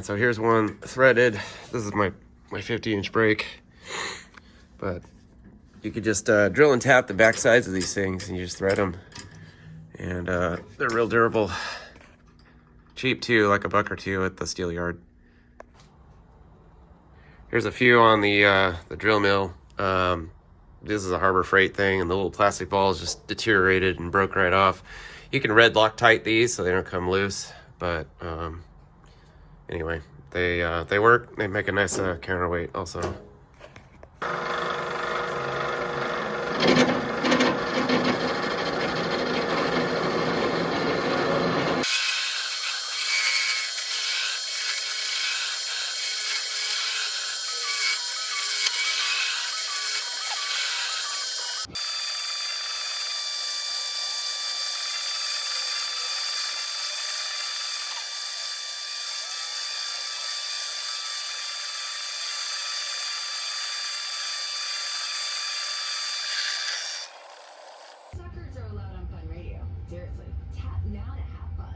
And so here's one threaded. This is my 50-inch brake, but you could just drill and tap the back sides of these things and you just thread them. And they're real durable. Cheap too, like $1 or $2 at the steel yard. Here's a few on the drill mill. This is a Harbor Freight thing, and the little plastic balls just deteriorated and broke right off. You can red Loctite these so they don't come loose, but anyway, they work. They make a nice counterweight also. Suckers are allowed on Fun Radio. Seriously, tap now to have fun.